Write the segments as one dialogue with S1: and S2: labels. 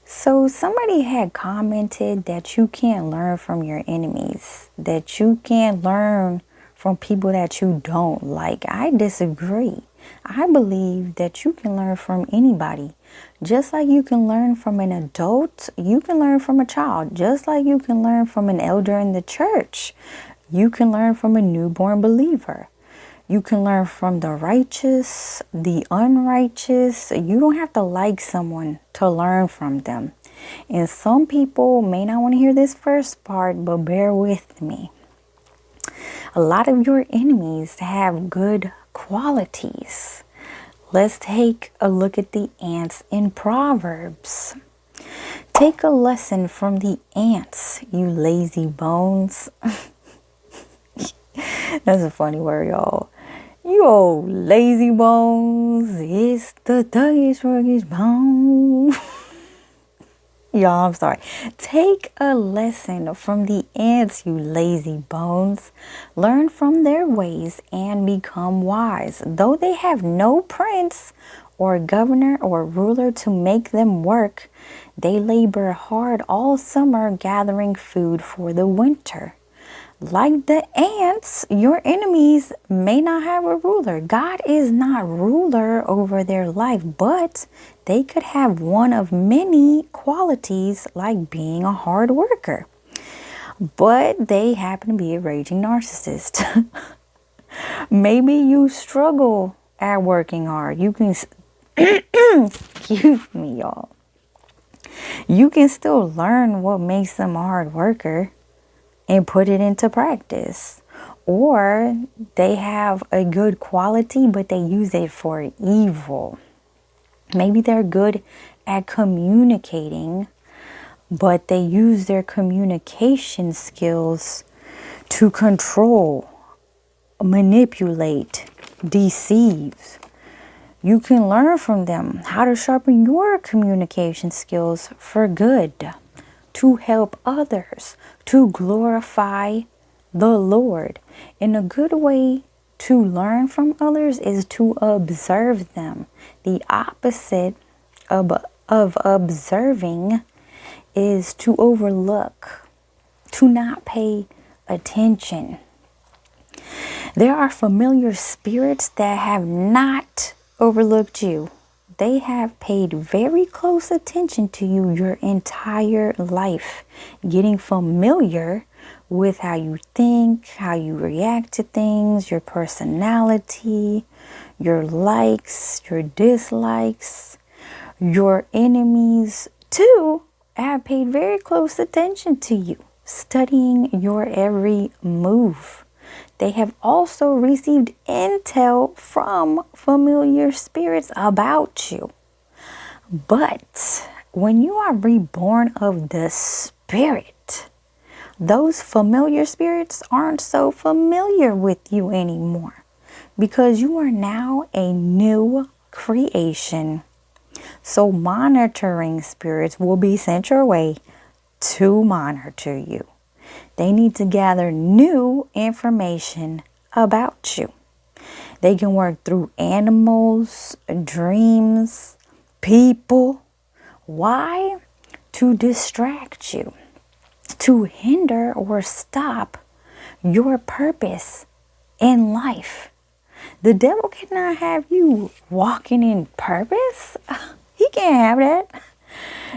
S1: So somebody had commented that you can't learn from your enemies, that you can't learn from people that you don't like. I disagree. I believe that you can learn from anybody. Just like you can learn from an adult, you can learn from a child. Just like you can learn from an elder in the church, you can learn from a newborn believer. You can learn from the righteous, the unrighteous. You don't have to like someone to learn from them. And some people may not want to hear this first part, but bear with me. A lot of your enemies have good qualities. Let's take a look at the ants in Proverbs. Take a lesson from the ants, you lazy bones. That's a funny word, y'all. You old lazy bones. It's the thuggish, ruggish bone. Y'all, I'm sorry. Take a lesson from the ants, you lazy bones. Learn from their ways and become wise. Though they have no prince or governor or ruler to make them work, they labor hard all summer gathering food for the winter. Like the ants, your enemies may not have a ruler. God is not ruler over their life, but they could have one of many qualities like being a hard worker. But they happen to be a raging narcissist. Maybe you struggle at working hard. You can, excuse me, y'all. You can still learn what makes them a hard worker and put it into practice. Or they have a good quality, but they use it for evil. Maybe they're good at communicating, but they use their communication skills to control, manipulate, deceive. You can learn from them how to sharpen your communication skills for good, to help others, to glorify the Lord. And a good way to learn from others is to observe them. The opposite of observing is to overlook, to not pay attention. There are familiar spirits that have not overlooked you. They have paid very close attention to you your entire life, getting familiar with how you think, how you react to things, your personality, your likes, your dislikes. Your enemies, too, have paid very close attention to you, studying your every move. They have also received intel from familiar spirits about you. But when you are reborn of the Spirit, those familiar spirits aren't so familiar with you anymore because you are now a new creation. So monitoring spirits will be sent your way to monitor you. They need to gather new information about you. They can work through animals, dreams, people. Why? To distract you, to hinder or stop your purpose in life. The devil cannot have you walking in purpose. He can't have that.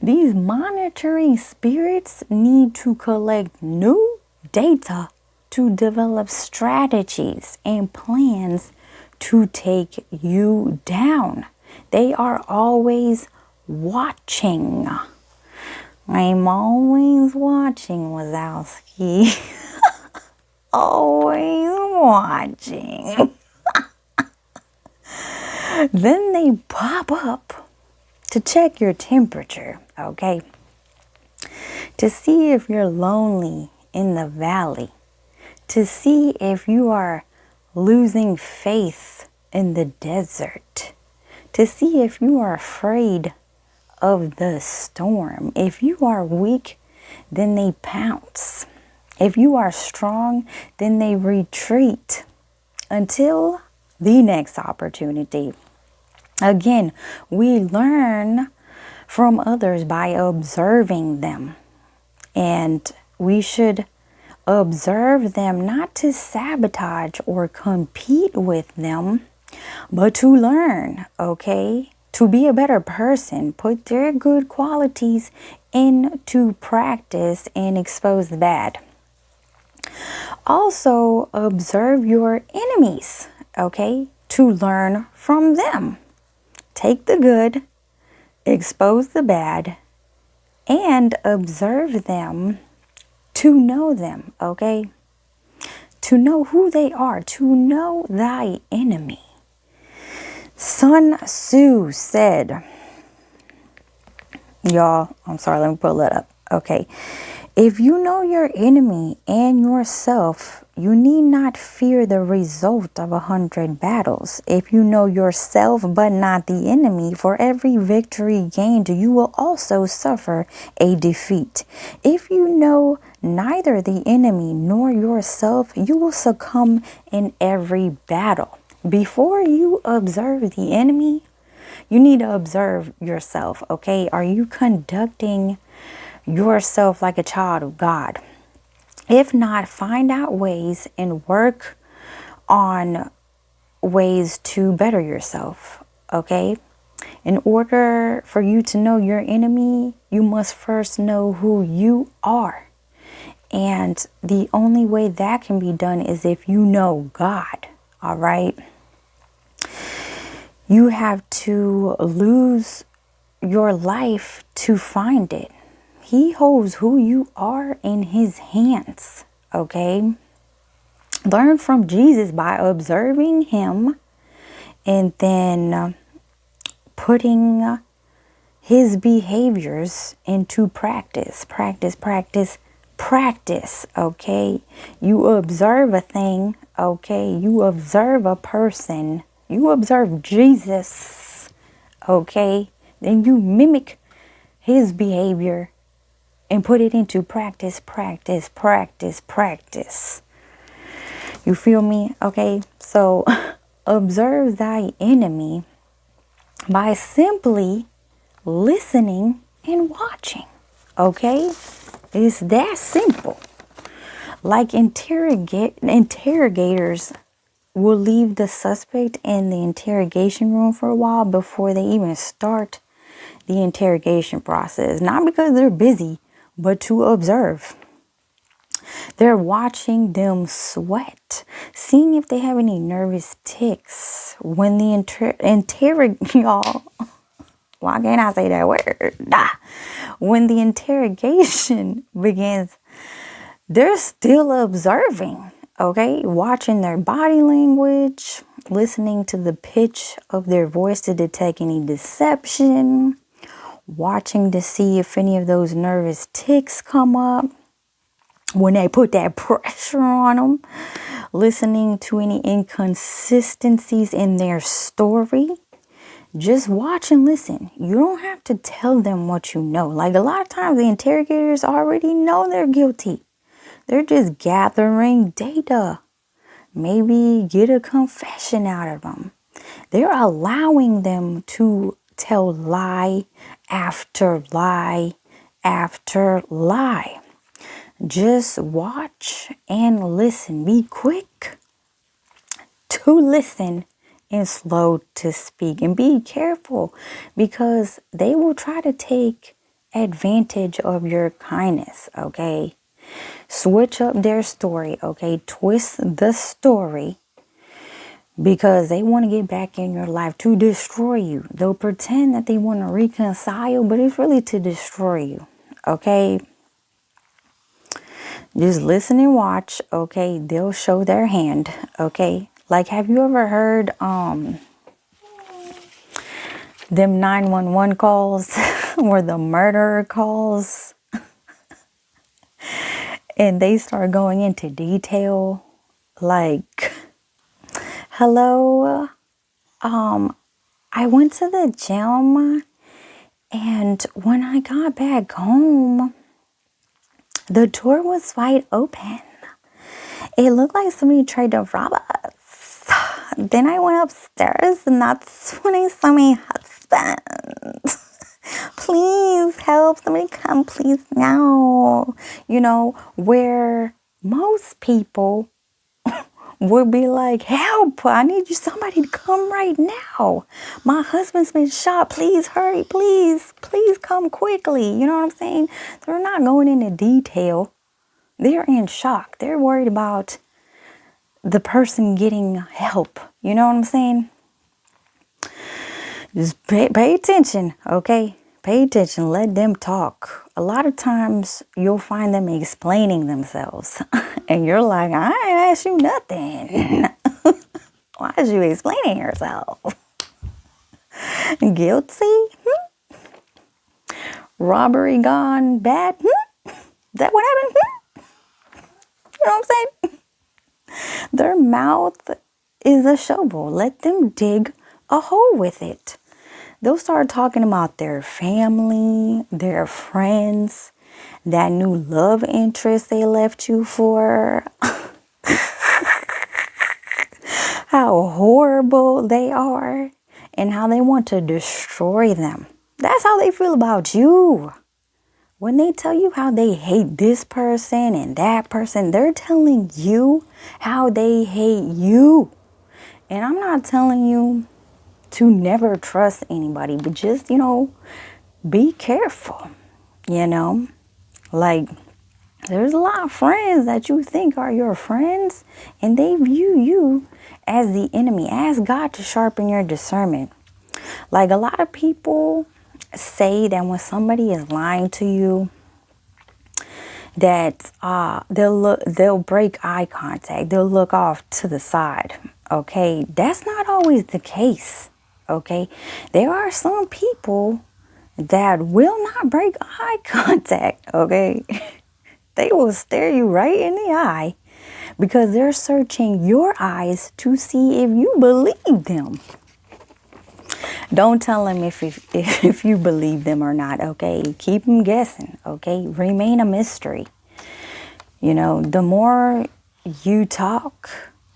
S1: These monitoring spirits need to collect new data to develop strategies and plans to take you down. They are always watching. I'm always watching, Wazowski. Always watching. Then they pop up to check your temperature, okay? To see if you're lonely in the valley. To see if you are losing faith in the desert. To see if you are afraid of the storm. If you are weak, then they pounce. If you are strong, then they retreat until the next opportunity. Again, we learn from others by observing them. And we should observe them not to sabotage or compete with them, but to learn, okay? To be a better person, put their good qualities into practice and expose the bad. Also, observe your enemies, okay? To learn from them. Take the good, expose the bad, and observe them to know them, okay? To know who they are, to know thy enemy. Sun Tzu said, y'all, I'm sorry, let me pull that up. Okay. If you know your enemy and yourself, you need not fear the result of 100 battles. If you know yourself but not the enemy, for every victory gained, you will also suffer a defeat. If you know neither the enemy nor yourself, you will succumb in every battle. Before you observe the enemy, you need to observe yourself, okay? Are you conducting yourself like a child of God? If not, find out ways and work on ways to better yourself, okay? In order for you to know your enemy, you must first know who you are. And the only way that can be done is if you know God, all right? You have to lose your life to find it. He holds who you are in his hands, okay? Learn from Jesus by observing him and then putting his behaviors into practice. Practice, okay? You observe a thing, okay? You observe a person. You observe Jesus, okay? Then you mimic his behavior and put it into practice. You feel me? Okay, so observe thy enemy by simply listening and watching. Okay, it's that simple. Like interrogators will leave the suspect in the interrogation room for a while before they even start the interrogation process. Not because they're busy, but to observe. They're watching them sweat, seeing if they have any nervous tics when the y'all. Why can't I say that word? When the interrogation begins, they're still observing, okay? Watching their body language, listening to the pitch of their voice to detect any deception, watching to see if any of those nervous tics come up when they put that pressure on them, listening to any inconsistencies in their story. Just watch and listen. You don't have to tell them what you know. Like a lot of times the interrogators already know they're guilty. They're just gathering data. Maybe get a confession out of them. They're allowing them to tell lie after lie after lie. Just watch and listen. Be quick to listen and slow to speak. And be careful because they will try to take advantage of your kindness, okay? Switch up their story, okay? Twist the story because they want to get back in your life to destroy you. They'll pretend that they want to reconcile, but it's really to destroy you, okay? Just listen and watch, okay? They'll show their hand, okay? Like, have you ever heard them 911 calls or the murderer calls? And they start going into detail like, hello, I went to the gym and when I got back home, the door was wide open. It looked like somebody tried to rob us. Then I went upstairs and that's when I saw my husband. Please help. Somebody come, please, now. You know, where most people would be like, help, I need you, somebody to come right now. My husband's been shot. Please hurry, please come quickly. You know what I'm saying? They're not going into detail. They're in shock. They're worried about the person getting help. You know what I'm saying? Just pay attention, okay? Pay attention. Let them talk. A lot of times you'll find them explaining themselves. And you're like, I ain't asked you nothing. Why is you explaining yourself? Guilty? Robbery gone bad? Is that what happened? You know what I'm saying? Their mouth is a shovel. Let them dig a hole with it. They'll start talking about their family, their friends, that new love interest they left you for, how horrible they are, and how they want to destroy them. That's how they feel about you. When they tell you how they hate this person and that person, they're telling you how they hate you. And I'm not telling you to never trust anybody, but just, be careful, Like, there's a lot of friends that you think are your friends, and they view you as the enemy. Ask God to sharpen your discernment. Like, a lot of people say that when somebody is lying to you, that they'll break eye contact. They'll look off to the side. Okay, that's not always the case. Okay, there are some people that will not break eye contact. Okay, they will stare you right in the eye because they're searching your eyes to see if you believe them. Don't tell them if you believe them or not, okay? Keep them guessing, okay? Remain a mystery. The more you talk,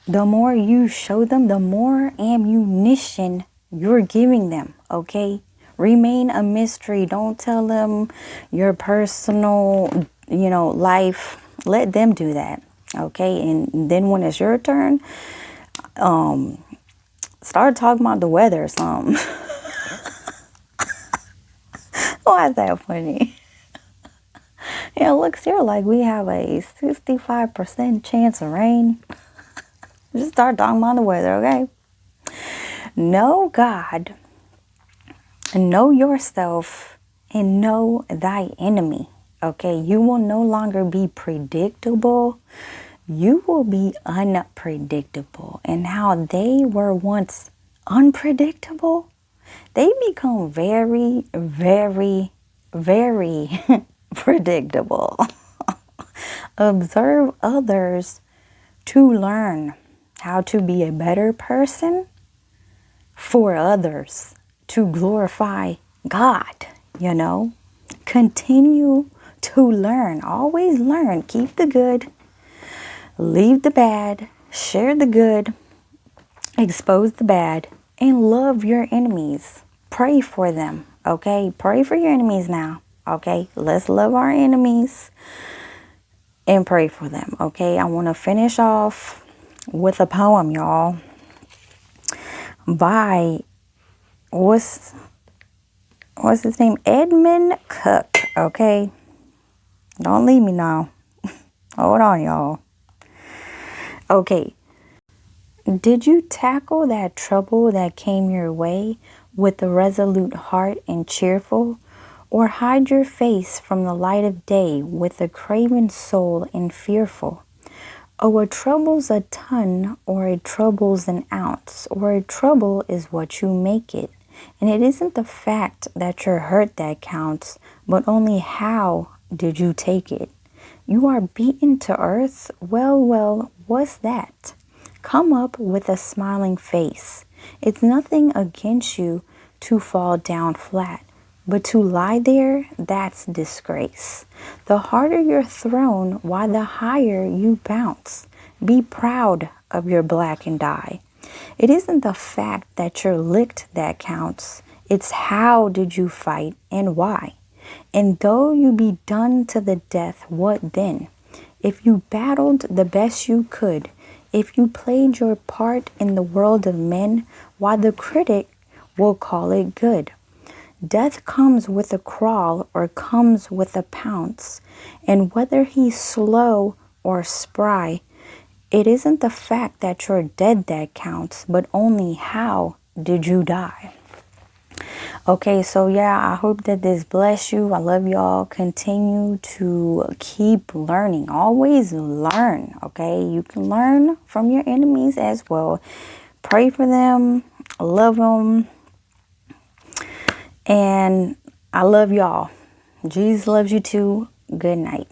S1: the more you show them, the more ammunition you're giving them, okay? Remain a mystery. Don't tell them your personal, life. Let them do that, okay? And then when it's your turn, start talking about the weather or something. Why is that funny? Look here like we have a 65% chance of rain. Just start talking about the weather, okay? Know God, know yourself, and know thy enemy, okay? You will no longer be predictable. You will be unpredictable. And how they were once unpredictable, they become very, very, very predictable. Observe others to learn how to be a better person for others, to glorify God, Continue to learn. Always learn. Keep the good, leave the bad, share the good, expose the bad, and love your enemies. Pray for them, okay? Pray for your enemies now, okay? Let's love our enemies and pray for them, okay? I want to finish off with a poem, y'all, by, what's his name? Edmund Cook, okay? Don't leave me now. Hold on, y'all. Okay. Did you tackle that trouble that came your way with a resolute heart and cheerful, or hide your face from the light of day with a craven soul and fearful? Oh, a trouble's a ton, or a trouble's an ounce, or a trouble is what you make it. And it isn't the fact that you're hurt that counts, but only how did you take it. You are beaten to earth? Well, what's that? Come up with a smiling face. It's nothing against you to fall down flat, but to lie there, that's disgrace. The harder you're thrown, why the higher you bounce. Be proud of your black and eye. It isn't the fact that you're licked that counts. It's how did you fight and why? And though you be done to the death, what then? If you battled the best you could, if you played your part in the world of men, why the critic will call it good. Death comes with a crawl or comes with a pounce, and whether he's slow or spry, it isn't the fact that you're dead that counts, but only how did you die. Okay, so yeah, I hope that this bless you. I love y'all. Continue to keep learning. Always learn, okay? You can learn from your enemies as well. Pray for them. Love them. And I love y'all. Jesus loves you too. Good night.